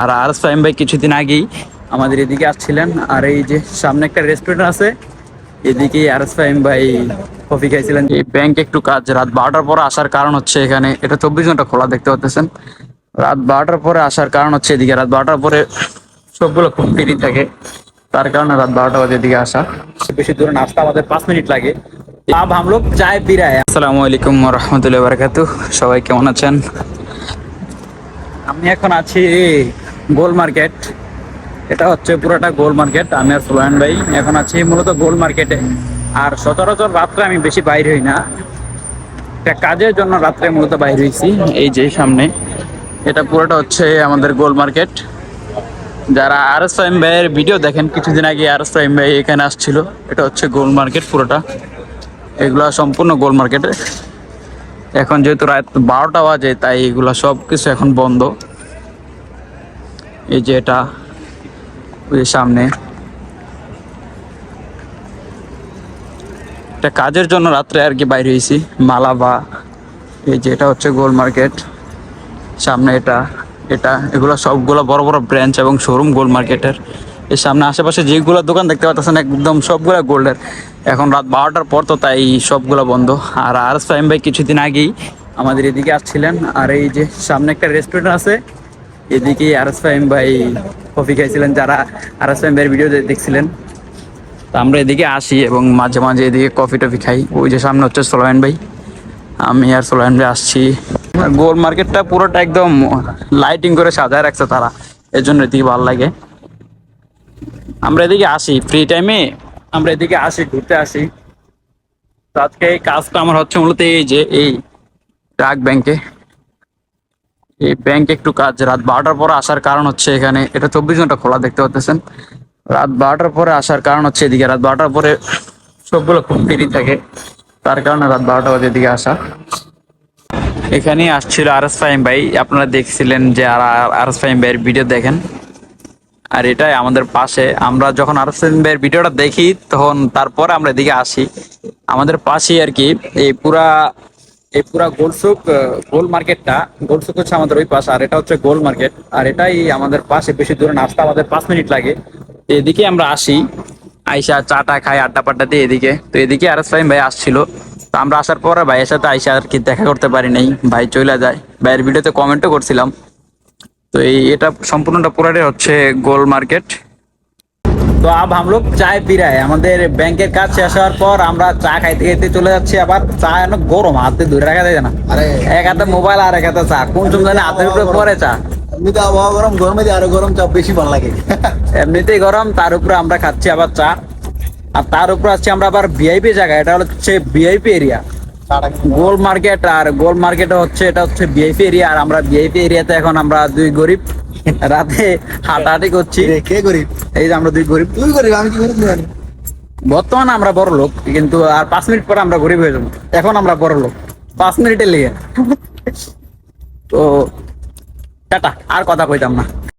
আর RS Fahim ভাই কিছুদিন আগেই আমাদের এদিকে আসছিলেন। আর এই যে সামনে একটা রেস্টুরেন্ট আছে, এদিকে আরএস ফাহিম ভাই কফি খাইছিলেন। এই ব্যাংক একটু কাজ রাত 12টার পরে আসার কারণ হচ্ছে এখানে এটা 24 ঘন্টা খোলা দেখতে পাচ্ছেন। রাত 12টার পরে আসার কারণ হচ্ছে এদিকে রাত 12টার পরে সবগুলো খুব ফ্রি থাকে, তার কারণে রাত 12টা বাজে এদিকে আসা। বেশি দূরে নাস্তা আমাদের 5 মিনিট লাগে। আব হাম লোগ চায় পি রাহে। আসসালামু আলাইকুম ওয়া রাহমাতুল্লাহি ওয়া বারাকাতুহু। সবাই কেমন আছেন? আমি এখন আছি গোল মার্কেট। এটা হচ্ছে পুরোটা গোল মার্কেট। আমি আর সুলাইমান ভাই এখন আছি মূলত গোল মার্কেটে। আর সচরাচর রাত্রে আমি বেশি বাইরে হই না, একটা কাজের জন্য রাত্রে মূলত বাইরে হয়েছি। এই যে সামনে এটা পুরোটা হচ্ছে আমাদের গোল মার্কেট। যারা আরএস ফাহিম ভাইয়ের ভিডিও দেখেন, কিছুদিন আগে আরএস ফাহিম ভাই এখানে আসছিল। এটা হচ্ছে গোল মার্কেট পুরোটা, এগুলা সম্পূর্ণ গোল মার্কেটে। এখন যেহেতু রাত 12টা বাজে তাই এগুলা সব কিছু এখন বন্ধ। এই যে এটা ওই সামনে একটা কাজের জন্য রাত্রে আর কি বাইরে হয়েছি মালাবা। এই যে এটা হচ্ছে গোল মার্কেট সামনে, এটা এটা এগুলো সবগুলো বড় বড় ব্রাঞ্চ এবং শোরুম গোল মার্কেটের। এর সামনে আশেপাশে যেগুলো দোকান দেখতে পাচ্ছেন একদম সবগুলো গোল্ডের। এখন রাত 12টার পর তো তাই সবগুলো বন্ধ। আর আরএস ফাহিম ভাই কিছুদিন আগেই আমাদের এদিকে আসছিলেন। আর এই যে সামনে একটা রেস্টুরেন্ট আছে, এদিকে আরএস ফাহিম ভাই কফি খাইছিলেন। যারা আরএস ফাহিম ভাইয়ের ভিডিও দেখছিলেন, তো আমরা এদিকে আসি এবং মাঝে মাঝে এদিকে কফি টফি খাই। ওই যে সামনে হচ্ছে সুলাইমান ভাই, আমি আর সুলাইমান ভাই আসছি। গোল মার্কেটটা পুরোটা একদম লাইটিং করে সাজায় রাখছে তারা, এর জন্য এদিকে ভালো লাগে। আমরা এদিকে আসি ফ্রি টাইমে, আমরা এদিকে আসি ঘুরতে আসি। তো আজকে এই কাজটা আমার হচ্ছে মূলত এই যে এই ডাক ব্যাংকে। এই ব্যাংক একটু কাজ রাত 12টার পরে আসার কারণ হচ্ছে এখানে এটা 24 ঘন্টা খোলা দেখতে পাচ্ছেন। রাত 12টার পরে আসার কারণ হচ্ছে এদিকে রাত 12টার পরে সবগুলো খুব ফ্রি থাকে, তার কারণে রাত 12টা বাজে এদিকে আসা। এখানে আসছিল আরএস ফাহিম ভাই, আপনারা দেখছিলেন যে আরএস ফাহিম ভাইয়ের ভিডিও দেখেন। আর এটাই আমাদের পাশে, আমরা যখন আরএস ফাহিম ভাইয়ের ভিডিওটা দেখি তখন তারপরে আমরা এদিকে আসি। আমাদের পাশেই আর কি এই পুরা গোলসুক গোল মার্কেটটা। গোলসুক হচ্ছে আমাদের ওই পাশে, আর এটা হচ্ছে গোল মার্কেট। আর এটাই আমাদের পাশে, বেশি দূরে নাস্তা আমাদের 5 মিনিট লাগে। তো এদিকে আমরা আসি, আইসা চাটা খাই, আড্ডা পাড্ডা দিয়ে এদিকে। তো এদিকে আরএস ফাহিম ভাই আসছিল। তো আমরা আসার পরে ভাইয়ের সাথে আইসা আর কি দেখা করতে পারি নাই, ভাই চলে যায়। ভাইয়ের ভিডিওতে কমেন্টও করছিলাম। তো এটা সম্পূর্ণটা পুরাটাই হচ্ছে গোল মার্কেট। তো আব হাম লোগ চায় পি রাহে। আমাদের ব্যাংকের কাজ শেষ হওয়ার পর আমরা চা খাইতে খাইতে চলে যাচ্ছি। আবার চা অনেক গরম, হাতে ধরে রাখা যায় না। আরে এক হাতে মোবাইল আর এক হাতে চা, কোন সময় জানে হাতের উপরে পরে চা। এমনিতে আবহাওয়া গরম, গরমে আরো গরম চা বেশি ভালো লাগে। এমনিতেই গরম, তার উপরে আমরা খাচ্ছি আবার চা। আর তার উপরে আসছি আমরা আবার ভিআইপি জায়গা, এটা হচ্ছে ভিআইপি এরিয়া গোল মার্কেট। আর গোল মার্কেট হচ্ছে এটা হচ্ছে ভিআইপি এরিয়া। আর আমরা ভিআইপি এরিয়াতে এখন আমরা দুই গরিব রাতে হাঁটাহাঁটি করছি। কে গরিব? এই যে আমরা দুই গরিব। তুই গরিব, আমি কি গরিব জানি। বর্তমানে আমরা বড় লোক, কিন্তু আর 5 মিনিট পরে আমরা গরিব হয়ে যাবো। এখন আমরা বড় লোক 5 মিনিটের লেগে। তো টাটা, আর কথা কইতাম না।